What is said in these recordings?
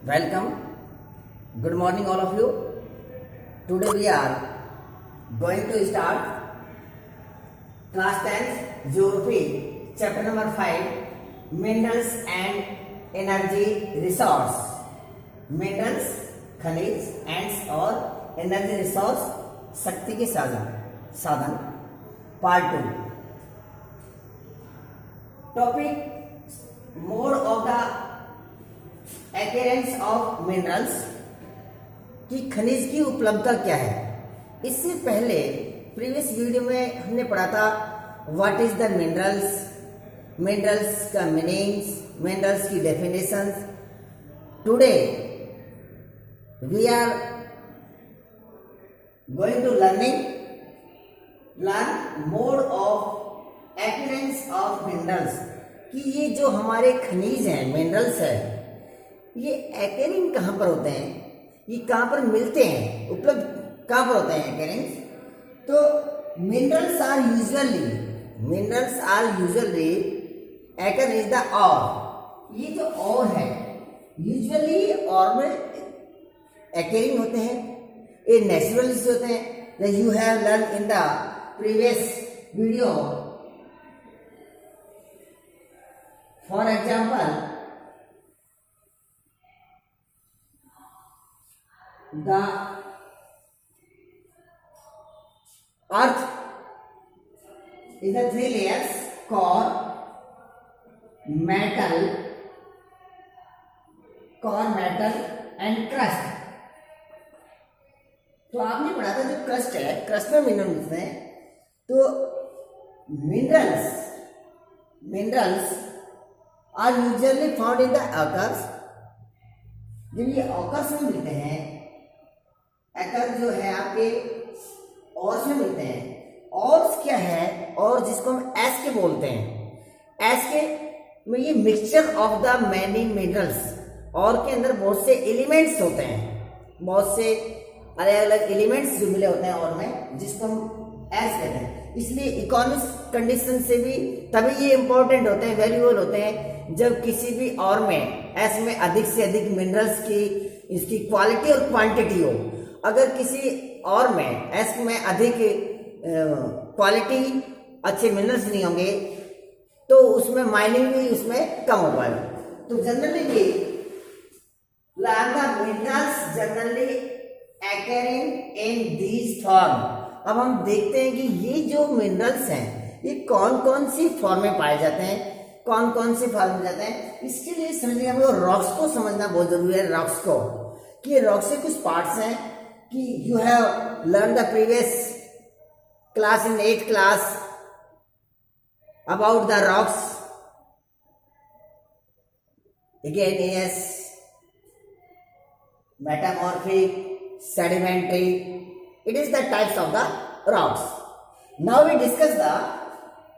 Welcome. Good morning, all of you. Today we are going to start class 10 Geography, chapter number 5, Minerals and Energy Resource. Minerals, खनिज, एंड्स और energy resource, शक्ति के साधन part 2. Topic mode of the occurrence of minerals, कि खनिज की उपलब्धता क्या है. इससे पहले प्रीवियस वीडियो में हमने पढ़ा था what is the minerals, minerals का मीनिंग्स, मिनरल्स की definitions. Today we are going to learn mode of occurrence of minerals, कि ये जो हमारे खनिज हैं, मिनरल्स है, ये एक्वेरिंग कहाँ पर होते हैं, ये कहाँ पर मिलते हैं, उपलब्ध कहाँ पर होते हैं एक्वेरिंग्स. तो minerals are usually occur is the ore. ये जो और है यूजुअली और में एक्वेरिंग होते हैं, ये नेचुरलिस्ट होते हैं. You have learn in the previous video. For example, the earth is the 3 layers: core, metal and crust. तो आपने पढ़ा था जो क्रस्ट है, क्रस्ट में मिनरल्स हैं. तो minerals are usually found in the ochres. जब ये ऑकर्स में मिलते हैं, एकर जो है आपके ऑर्स में मिलते हैं. ऑर्स क्या है, और जिसको हम एस के बोलते हैं. एस के में ये mixture of the many minerals. और के अंदर बहुत से एलिमेंट्स होते हैं, बहुत से अलग अलग एलिमेंट्स जो मिले होते हैं और में, जिसको हम एस कहते हैं. इसलिए इकोनॉमिक कंडीशन से भी तभी ये इंपॉर्टेंट होते हैं, वैल्यूएबल होते हैं, जब किसी भी और में एस में अधिक से अधिक मिनरल्स की इसकी क्वालिटी और क्वांटिटी हो. अगर किसी और में एस में अधिक क्वालिटी, अच्छे मिनरल्स नहीं होंगे, तो उसमें माइनिंग भी उसमें कम हो पाएगा. तो generally minerals generally occurring in these form. अब हम देखते हैं कि ये जो मिनरल्स हैं, ये कौन कौन सी फॉर्म में पाए जाते हैं, कौन कौन से फॉर्म में जाते हैं. इसके लिए समझने हमको रॉक्स को समझना बहुत जरूरी है. रॉक्स को, कि ये रॉक्स के कुछ पार्ट्स हैं, कि you have learn the previous class in 8th class about the rocks. Again yes, metamorphic, sedimentary, it is the types of the rocks. Now we discuss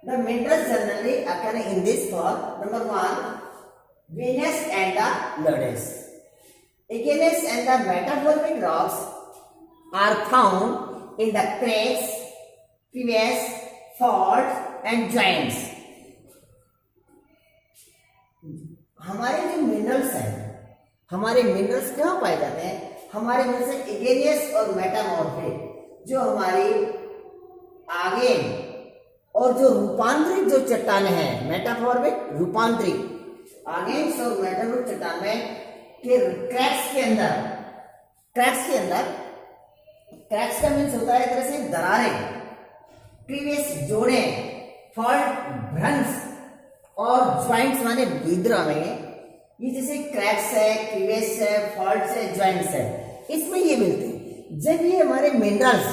the minerals generally occur in this form. Number 1, venous and the lodes. Igneous and the metamorphic rocks are found in the cracks, crevices, faults and joints. हमारे जो minerals हैं, हमारे minerals कहाँ पाए जाते हैं? हमारे minerals इग्नेयस और मेटामॉर्फिक, जो हमारी आगे और जो रूपांतरित जो चट्टानें हैं, मेटामॉर्फिक रूपांतरित, आगे और मेटामॉर्फिक चट्टान में के क्रैक्स के अंदर क्रैक्स का मीन्स होता है एक तरह से दरारें, क्रीवियस जोड़े, फॉल्ट भ्रंश और ज्वाइंट्स माने विद्रा में. ये जैसे क्रैक्स है, क्रीवियस है, फॉल्ट्स है, ज्वाइंट्स है, इसमें ये मिलते हैं. जब ये हमारे मिनरल्स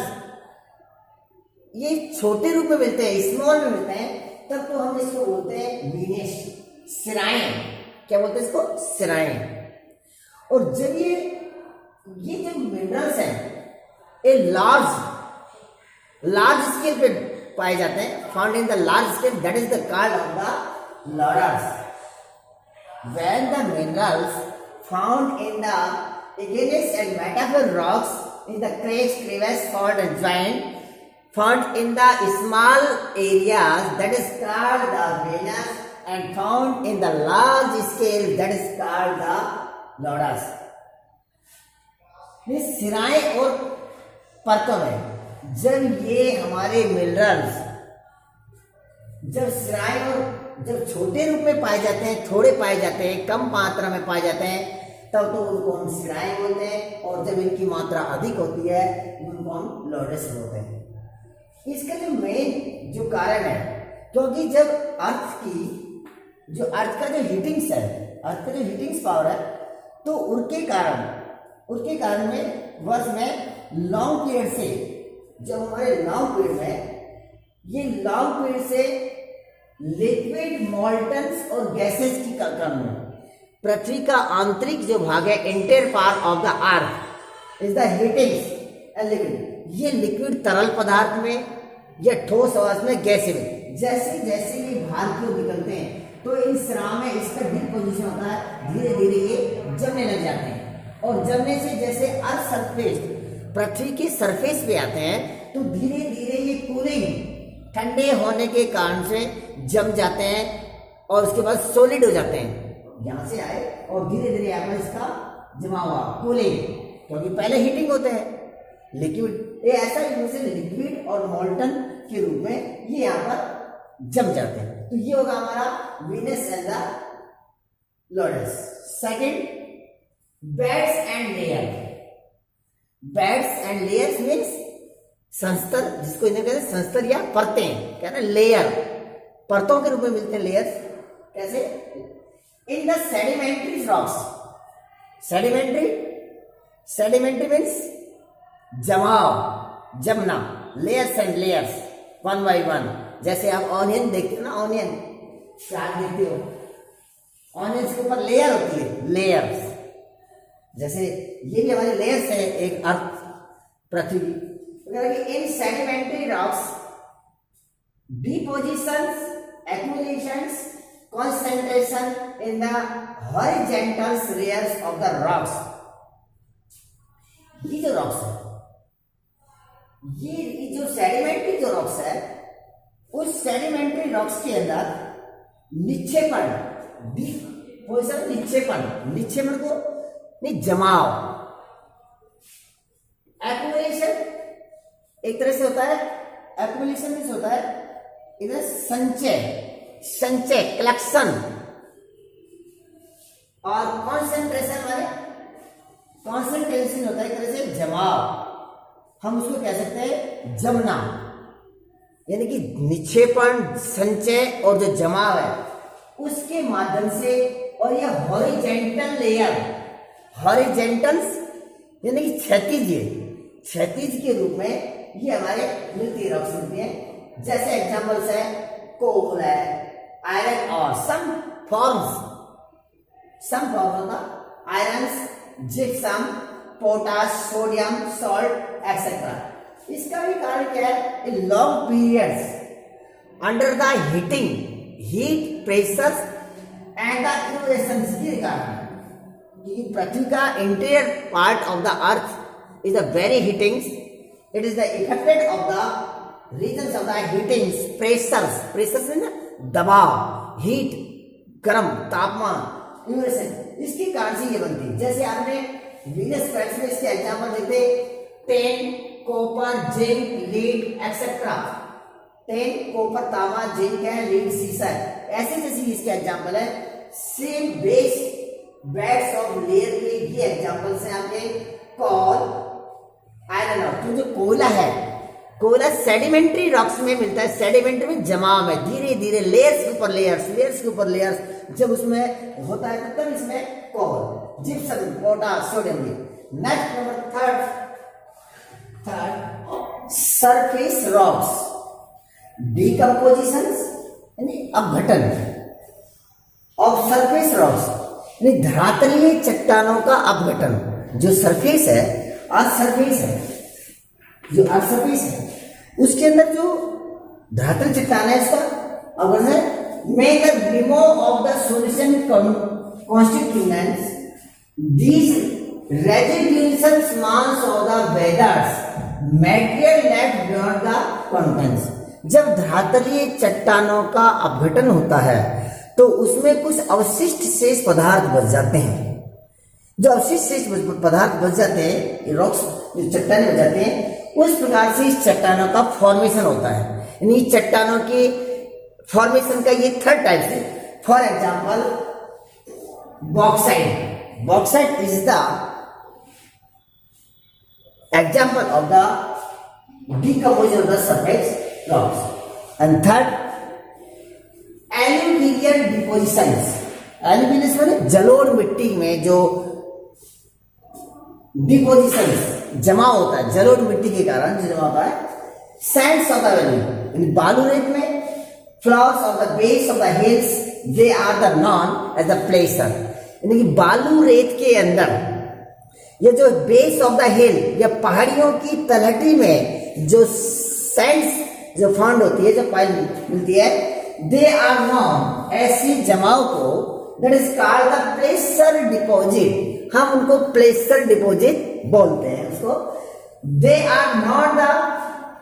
ये छोटे रूप में मिलते हैं, स्मॉल में मिलते हैं, तब तो हम इसको बोलते हैं वीनेस, सिराइन. क्या बोलते हैं इसको? सिराइन. और जब ये जो मिनरल्स हैं, ये लार्ज स्केल पे पाए जाते हैं, found in the large scale, that is the called of the lodes. When the minerals found in the igneous and metamorphic rocks in the cracks, crevices, fault and joint found in the small areas, that is called the venous, and found in the large scale, that is called the लोडास। ये सिराएं और परतों में जब ये हमारे minerals जब सिराएं और जब छोटे रूप में पाए जाते हैं, थोड़े पाए जाते हैं, कम मात्रा में पाए जाते हैं, तब तो उनको हम सिराएं बोलते हैं, और जब इनकी मात्रा अधिक होती है उनको हम लोडस बोलते हैं। इसका जो मेन जो कारण है, क्योंकि जब अर्थ का जो हीटिंग्स है, अर्थ का जो हीटिंग्स पावर है, तो उनके कारण में वर्ष में लॉन्ग पीरियड से, जब हमारे लॉन्ग पीरियड में ये लॉन्ग पीरियड से लिक्विड मॉल्टन्स और गैसेस की क्रम में पृथ्वी का आंतरिक जो भाग है, interior part of the earth is the heatings and liquid, ये लिक्विड तरल पदार्थ में या ठोस अवस्था में, गैसें में, जैसे जैसे ये बाहर की ओर निकलते हैं तो इन सिराओं में इसका डिपोजिशन होता है, धीरे धीरे ये जमने लग जाते हैं, और जमने से जैसे अर्थ सरफेस, पृथ्वी के सरफेस पे आते हैं, तो धीरे धीरे ये कूलिंग, ठंडे होने के कारण से जम जाते हैं और उसके बाद सॉलिड हो जाते हैं। यहां से आए और धीरे धीरे यहाँ पर इसका जमा हुआ कूलिंग, क्योंकि पहले हीटिंग होते हैं लिक्विड, ये ऐसा लिक्विड और मॉल्टन के रूप में ये यहाँ पर जम जाते हैं। तो ये होगा हमारा Venus and the ludus. Second, beds and layer. Beds and layers means संस्तर, जिसको इन्हें कहते हैं संस्तर या परतें, क्या ना, लेयर, परतों के रूप में मिलते हैं लेयर्स। कैसे? In the sedimentary rocks. Sedimentary means जमाव, जमना, layers and layers, one by one. जैसे आप ऑनियन देखते हो ना, ऑनियन चाट देखते हो, ऑनियन के ऊपर लेयर होती है, लेयर्स। जैसे ये भी हमारी लेयर्स है, एक अर्थ, पृथ्वी। In sedimentary rocks depositions, accumulations, concentration in the horizontal layers of the rocks। ये जो रॉक्स है, ये जो सेडिमेंट्री जो रॉक्स है, उस सेडिमेंट्री रॉक्स के अंदर निक्षेपण, डिपोजिशन, निक्षेपण को नहीं, जमाव, एक्युमुलेशन एक तरह से होता है, एक्युमुलेशन मीन्स होता है इधर संचय, कलेक्शन, और कॉन्सेंट्रेशन वाले, कॉन्सेंट्रेशन होता है एक तरह से जमाव, हम उसको कह सकते हैं जमना, यानी कि निक्षेपण, संचय और जो जमाव है उसके माध्यम से। और यह हॉरिजेंटल लेयर, हॉरिजेंटल्स यानी कि क्षैतिज के रूप में ये हमारे मिलती रॉक्स मिलती हैं। जैसे एग्जांपल्स है कोल है, आयरन और सम फॉर्म्स होगा, irons, gypsum, potash, sodium, salt etcetera. इसका भी कारण क्या है? Long periods under the heat pressures and the innovations के कारण, क्योंकि पृथ्वी का interior part of the earth is a very heatings, it is the effected of the regions of the heatings, pressures ना, दबाव, हीट, गर्म, तापमान, इनोवेशन, इसके कारण से ये बनती है। जैसे आपने वीनस प्लैनेट्स में इसके एग्जांपल देखे, ten, copper, zinc, lead etcetera. Ten, copper, तांबा, जिंक है, लीड, सीसा है, ऐसे जैसे इसके एग्जांपल है। सेम बेड्स ऑफ लेयर के ये एग्जांपल्स हैं आपके कोल, आयरन और जो कोयला है, कोयला सेडिमेंट्री रॉक्स में मिलता है। सेडिमेंट्री में जमाव में धीरे धीरे लेयर्स के ऊपर लेयर्स, जब उसमें होता है तब इसमें coal, gypsum, potash, sodium. Next number third surface rocks, decompositions यानी अपघटन ऑफ सरफेस रॉक्स, यानी धरातलीय चट्टानों का अपघटन। जो सरफेस है, अर्थ सरफेस है, जो अर्थ सरफेस है उसके अंदर जो धरातल चट्टान है इसका अपघटन, make a demo of the solution constituents these residual mass of the weathers material left beyond the contents। जब धरातलीय चट्टानों का अपघटन होता है तो उसमें कुछ अवशिष्ट शेष पदार्थ बच जाते हैं, जो अवशिष्ट पदार्थ बच जाते हैं, रॉक्स जो चट्टाने बच जाते हैं, उस प्रकार से इस चट्टानों का फॉर्मेशन होता है। यानी चट्टानों की फॉर्मेशन का ये थर्ड टाइप है। For example bauxite. Bauxite is the example of the decomposition of the surface rocks. And third aluminium depositions. Aluminium माने जलोढ़ मिट्टी में जो डिपोजिशन जमा होता है, जलोढ़ मिट्टी के कारण जो जमा होता है। सैंड्स ऑफ द वैली, बालू रेत में flowers of the base of the hills they are the known as the placer. यानी कि बालू रेत के अंदर ये जो बेस ऑफ द हिल या पहाड़ियों की तलहटी में जो सैंड्स जो फाउंड होती है, जो पाई मिलती है, दे आर नॉन, ऐसी जमाव को that is called the placer deposit. हम उनको प्लेसर डिपॉजिट बोलते हैं उसको। They are not the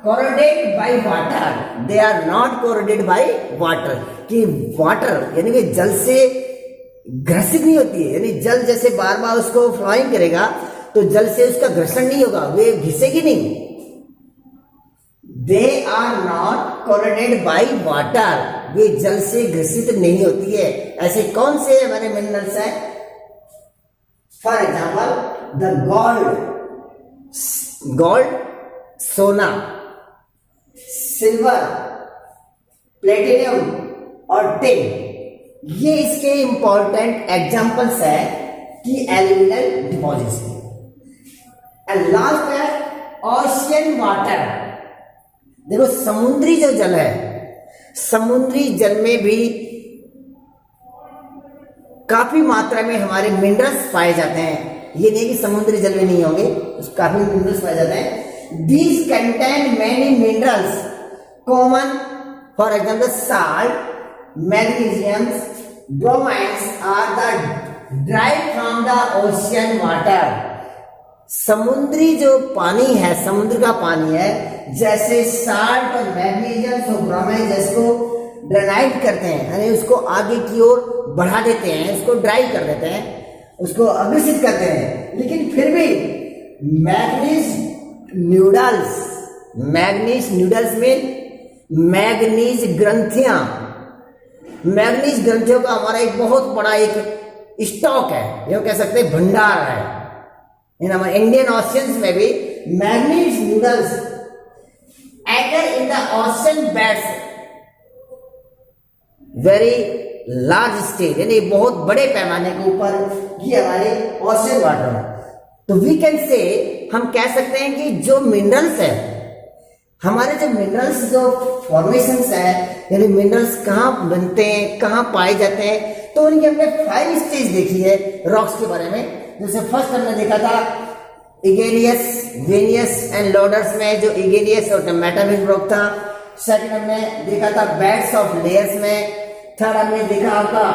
corroded by water, they are not corroded by water, कि वाटर यानी कि जल से घर्षित नहीं होती है। यानी जल जैसे बार बार उसको फ्लोइंग करेगा तो जल से उसका घर्षण नहीं होगा, वे घिसेगी नहीं। They are not corroded by water, वे जल से घर्षित नहीं होती है। ऐसे कौन से हमारे मिनरल्स हैं? फॉर एग्जाम्पल द गोल्ड, सोना, सिल्वर, प्लेटिनियम और टिन, ये इसके इंपॉर्टेंट एग्जांपल्स है कि एल्यूमिनियम डिपॉजिट्स। एंड लास्ट है ओशियन वाटर। देखो समुद्री जो जल है, समुद्री जल में भी काफी मात्रा में हमारे मिनरल्स पाए जाते हैं। ये नहीं कि समुद्री जल में नहीं होंगे, काफी मिनरल्स पाए जाते हैं। These contain many minerals common, for example salt, magnesium, bromides are the drive from the ocean water. समुद्री जो पानी है, समुद्र का पानी है, जैसे साल्ट और मैग्नीशियम और ब्रोमाइड जिसको ड्राइव करते हैं, यानी उसको आगे की ओर बढ़ा देते हैं, उसको ड्राइव कर देते हैं, उसको अग्रेसित करते हैं। लेकिन फिर भी मैग्नीज न्यूडल्स में मैग्नीज ग्रंथियां, मैग्नीज ग्रंथियों का हमारा एक बहुत बड़ा एक स्टॉक है, ये कह सकते हैं भंडार है। इन हमारे इंडियन ओशियंस में भी manganese noodles acre in the ocean beds very large stage, यानी बहुत बड़े पैमाने के ऊपर ये हमारे ओशन वाटर है। तो वी कैन से, हम कह सकते हैं कि जो मिनरल्स है, हमारे जो मिनरल्स जो फॉर्मेशंस है, यानी मिनरल्स कहाँ बनते हैं, कहाँ पाए जाते हैं, तो उनकी हमने 5 स्टेज देखी है रॉक्स के बारे में। जैसे फर्स्ट हमने देखा था इग्नेयस, वेनियस एंड लोडर्स में जो इग्नेयस और मेटामिक रॉक था। सेकंड हमने देखा था बेड्स ऑफ लेयर्स में। थर्ड हमने देखा आपका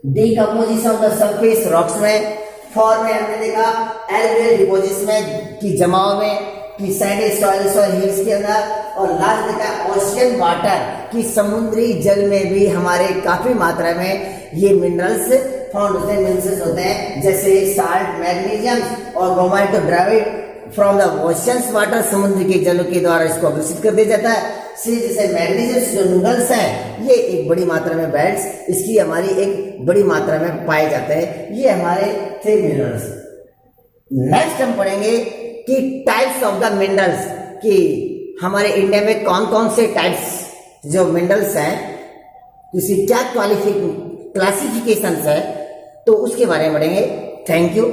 decomposition of the surface rocks में। फोर्थ में हमने देखा एल्यूमिनियम डिपॉजिट्स में की जमाव में, कि सैंडी सॉइल्स और हिल्स के अंदर। और लास्ट देखा ओशियन वाटर, कि समुद्री जल में भी हमारे काफी मात्रा में ये मिनरल्स फाउंड होते हैं, मिनरल्स होते हैं, जैसे साल्ट, मैग्नीशियम और ब्रोमाइड को drive from the oceans water, समुद्र के जल के द्वारा इसको अग्रेसित कर दिया जाता है। जैसे मैग्नीशियम जो नूडल्स हैं, ये एक बड़ी मात्रा में बेड्स, इसकी हमारी एक बड़ी मात्रा में पाए जाते हैं। ये हमारे 3 मिनरल्स। नेक्स्ट हम पढ़ेंगे कि टाइप्स ऑफ द मिनरल्स, कि हमारे इंडिया में कौन कौन से टाइप्स जो मिनरल्स हैं, किसी क्या क्लासिफिकेशंस है, तो उसके बारे में पढ़ेंगे। Thank you.